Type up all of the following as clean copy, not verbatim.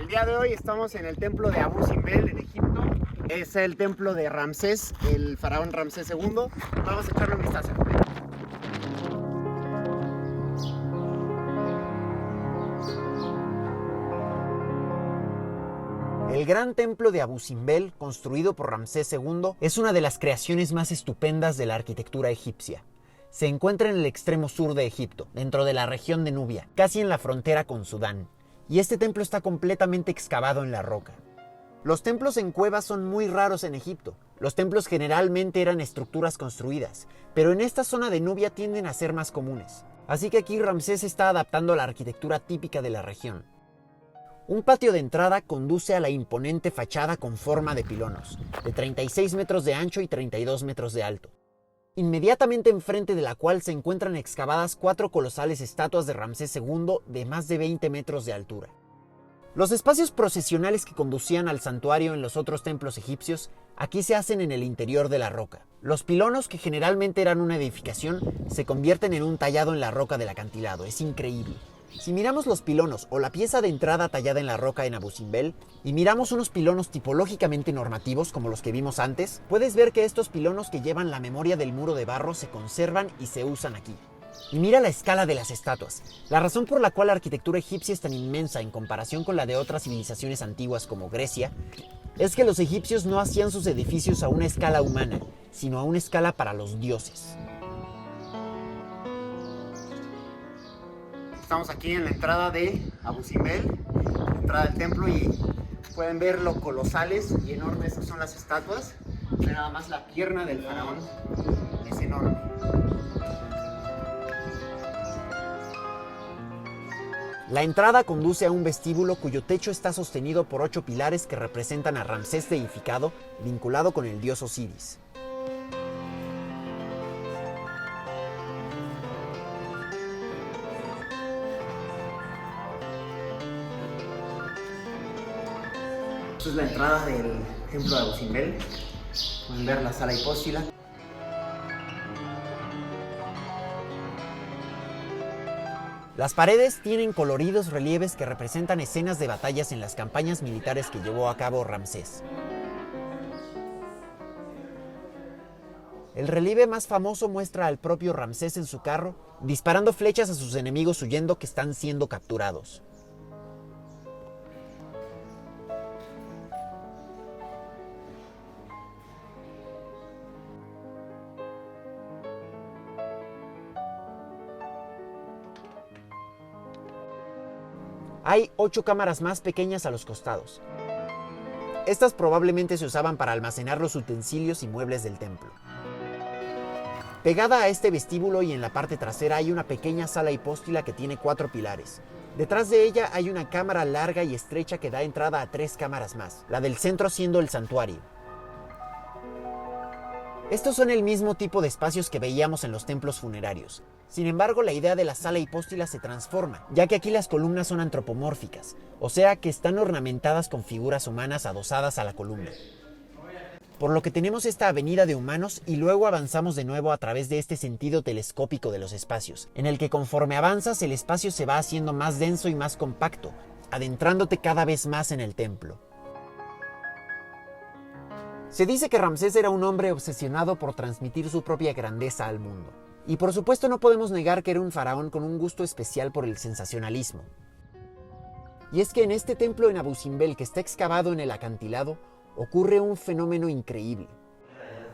El día de hoy estamos en el templo de Abu Simbel en Egipto. Es el templo de Ramsés, el faraón Ramsés II. Vamos a echarle un vistazo. El gran templo de Abu Simbel, construido por Ramsés II, es una de las creaciones más estupendas de la arquitectura egipcia. Se encuentra en el extremo sur de Egipto, dentro de la región de Nubia, casi en la frontera con Sudán. Y este templo está completamente excavado en la roca. Los templos en cuevas son muy raros en Egipto. Los templos generalmente eran estructuras construidas, pero en esta zona de Nubia tienden a ser más comunes. Así que aquí Ramsés está adaptando la arquitectura típica de la región. Un patio de entrada conduce a la imponente fachada con forma de pilonos, de 36 metros de ancho y 32 metros de alto. Inmediatamente enfrente de la cual se encuentran excavadas 4 colosales estatuas de Ramsés II de más de 20 metros de altura. Los espacios procesionales que conducían al santuario en los otros templos egipcios, aquí se hacen en el interior de la roca. Los pilonos, que generalmente eran una edificación, se convierten en un tallado en la roca del acantilado. Es increíble. Si miramos los pilonos o la pieza de entrada tallada en la roca en Abu Simbel y miramos unos pilonos tipológicamente normativos como los que vimos antes, puedes ver que estos pilonos que llevan la memoria del muro de barro se conservan y se usan aquí. Y mira la escala de las estatuas. La razón por la cual la arquitectura egipcia es tan inmensa en comparación con la de otras civilizaciones antiguas como Grecia es que los egipcios no hacían sus edificios a una escala humana, sino a una escala para los dioses. Estamos aquí en la entrada de Abu Simbel, la entrada del templo, y pueden ver lo colosales y enormes que son las estatuas. Nada más la pierna del faraón es enorme. La entrada conduce a un vestíbulo cuyo techo está sostenido por 8 pilares que representan a Ramsés deificado, vinculado con el dios Osiris. Esta es la entrada del templo de Abu Simbel. Pueden ver la sala hipóstila. Las paredes tienen coloridos relieves que representan escenas de batallas en las campañas militares que llevó a cabo Ramsés. El relieve más famoso muestra al propio Ramsés en su carro, disparando flechas a sus enemigos huyendo que están siendo capturados. Hay 8 cámaras más pequeñas a los costados. Estas probablemente se usaban para almacenar los utensilios y muebles del templo. Pegada a este vestíbulo y en la parte trasera hay una pequeña sala hipóstila que tiene 4 pilares. Detrás de ella hay una cámara larga y estrecha que da entrada a 3 cámaras más, la del centro siendo el santuario. Estos son el mismo tipo de espacios que veíamos en los templos funerarios. Sin embargo, la idea de la sala hipóstila se transforma, ya que aquí las columnas son antropomórficas, o sea que están ornamentadas con figuras humanas adosadas a la columna. Por lo que tenemos esta avenida de humanos y luego avanzamos de nuevo a través de este sentido telescópico de los espacios, en el que conforme avanzas el espacio se va haciendo más denso y más compacto, adentrándote cada vez más en el templo. Se dice que Ramsés era un hombre obsesionado por transmitir su propia grandeza al mundo. Y por supuesto no podemos negar que era un faraón con un gusto especial por el sensacionalismo. Y es que en este templo en Abu Simbel, que está excavado en el acantilado, ocurre un fenómeno increíble.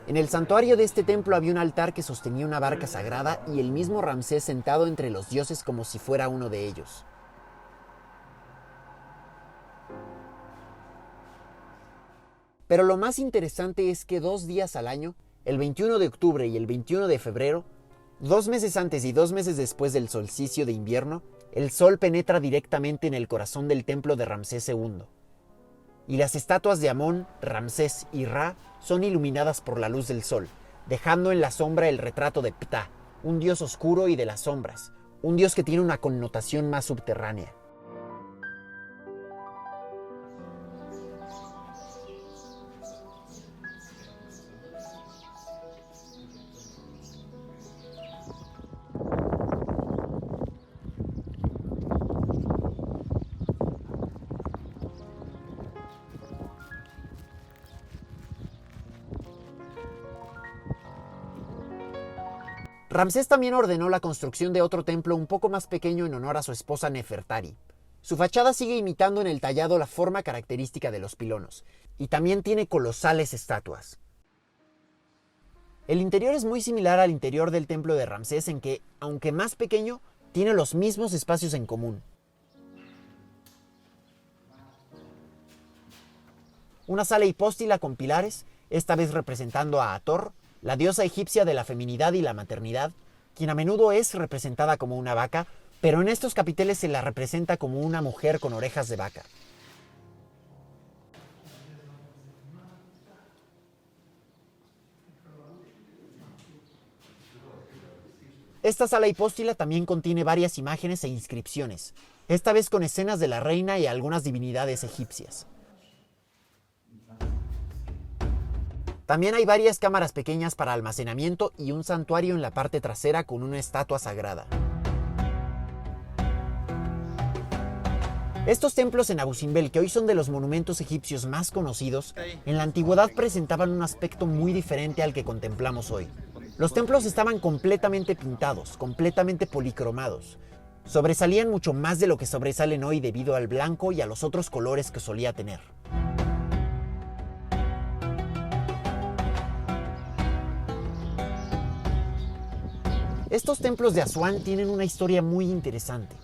En el santuario de este templo había un altar que sostenía una barca sagrada y el mismo Ramsés sentado entre los dioses como si fuera uno de ellos. Pero lo más interesante es que 2 días al año, el 21 de octubre y el 21 de febrero, 2 meses antes y 2 meses después del solsticio de invierno, el sol penetra directamente en el corazón del templo de Ramsés II. Y las estatuas de Amón, Ramsés y Ra son iluminadas por la luz del sol, dejando en la sombra el retrato de Ptah, un dios oscuro y de las sombras, un dios que tiene una connotación más subterránea. Ramsés también ordenó la construcción de otro templo un poco más pequeño en honor a su esposa Nefertari. Su fachada sigue imitando en el tallado la forma característica de los pilonos, y también tiene colosales estatuas. El interior es muy similar al interior del templo de Ramsés en que, aunque más pequeño, tiene los mismos espacios en común. Una sala hipóstila con pilares, esta vez representando a Hathor, la diosa egipcia de la feminidad y la maternidad, quien a menudo es representada como una vaca, pero en estos capiteles se la representa como una mujer con orejas de vaca. Esta sala hipóstila también contiene varias imágenes e inscripciones, esta vez con escenas de la reina y algunas divinidades egipcias. También hay varias cámaras pequeñas para almacenamiento y un santuario en la parte trasera con una estatua sagrada. Estos templos en Abu Simbel, que hoy son de los monumentos egipcios más conocidos, en la antigüedad presentaban un aspecto muy diferente al que contemplamos hoy. Los templos estaban completamente pintados, completamente policromados. Sobresalían mucho más de lo que sobresalen hoy debido al blanco y a los otros colores que solía tener. Estos templos de Asuán tienen una historia muy interesante.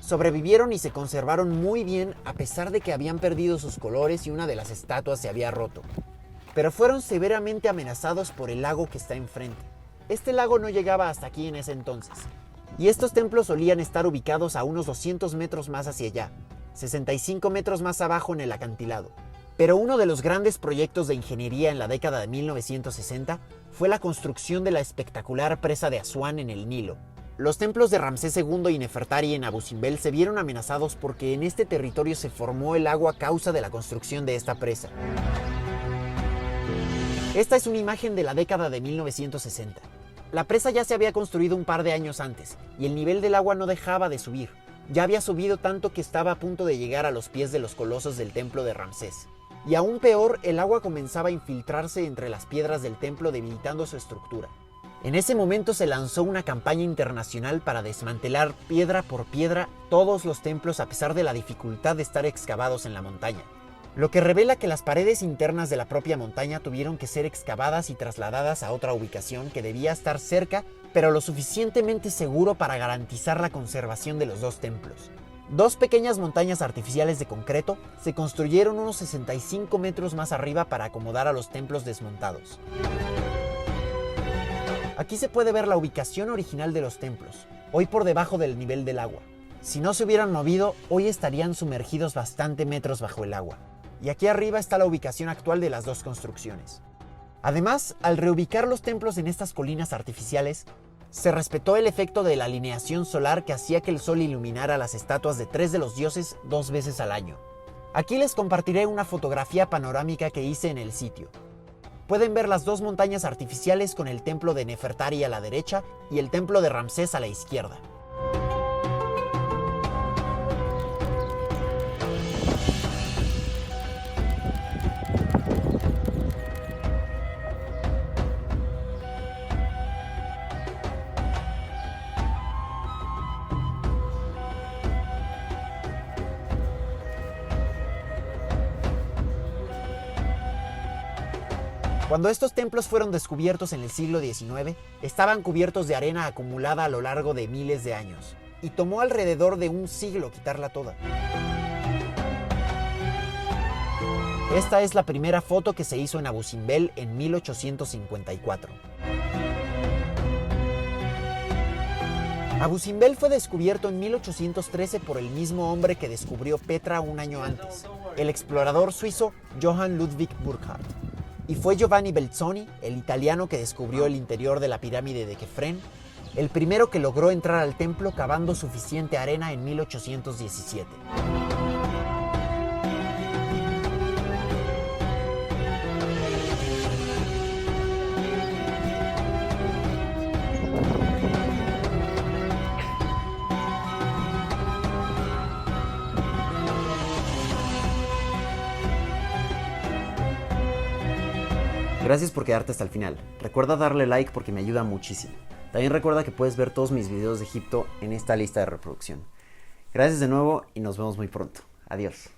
Sobrevivieron y se conservaron muy bien a pesar de que habían perdido sus colores y una de las estatuas se había roto. Pero fueron severamente amenazados por el lago que está enfrente. Este lago no llegaba hasta aquí en ese entonces, y estos templos solían estar ubicados a unos 200 metros más hacia allá, 65 metros más abajo en el acantilado. Pero uno de los grandes proyectos de ingeniería en la década de 1960 fue la construcción de la espectacular presa de Asuán en el Nilo. Los templos de Ramsés II y Nefertari en Abu Simbel se vieron amenazados porque en este territorio se formó el agua a causa de la construcción de esta presa. Esta es una imagen de la década de 1960. La presa ya se había construido un par de años antes y el nivel del agua no dejaba de subir. Ya había subido tanto que estaba a punto de llegar a los pies de los colosos del templo de Ramsés. Y aún peor, el agua comenzaba a infiltrarse entre las piedras del templo debilitando su estructura. En ese momento se lanzó una campaña internacional para desmantelar piedra por piedra todos los templos a pesar de la dificultad de estar excavados en la montaña. Lo que revela que las paredes internas de la propia montaña tuvieron que ser excavadas y trasladadas a otra ubicación que debía estar cerca, pero lo suficientemente seguro para garantizar la conservación de los dos templos. Dos pequeñas montañas artificiales de concreto se construyeron unos 65 metros más arriba para acomodar a los templos desmontados. Aquí se puede ver la ubicación original de los templos, hoy por debajo del nivel del agua. Si no se hubieran movido, hoy estarían sumergidos bastante metros bajo el agua. Y aquí arriba está la ubicación actual de las dos construcciones. Además, al reubicar los templos en estas colinas artificiales, se respetó el efecto de la alineación solar que hacía que el sol iluminara las estatuas de 3 de los dioses 2 veces al año. Aquí les compartiré una fotografía panorámica que hice en el sitio. Pueden ver las dos montañas artificiales con el templo de Nefertari a la derecha y el templo de Ramsés a la izquierda. Cuando estos templos fueron descubiertos en el siglo XIX, estaban cubiertos de arena acumulada a lo largo de miles de años, y tomó alrededor de un siglo quitarla toda. Esta es la primera foto que se hizo en Abu Simbel en 1854. Abu Simbel fue descubierto en 1813 por el mismo hombre que descubrió Petra un año antes, el explorador suizo Johann Ludwig Burckhardt. Y fue Giovanni Belzoni, el italiano que descubrió el interior de la pirámide de Kefren, el primero que logró entrar al templo cavando suficiente arena en 1817. Gracias por quedarte hasta el final. Recuerda darle like porque me ayuda muchísimo. También recuerda que puedes ver todos mis videos de Egipto en esta lista de reproducción. Gracias de nuevo y nos vemos muy pronto. Adiós.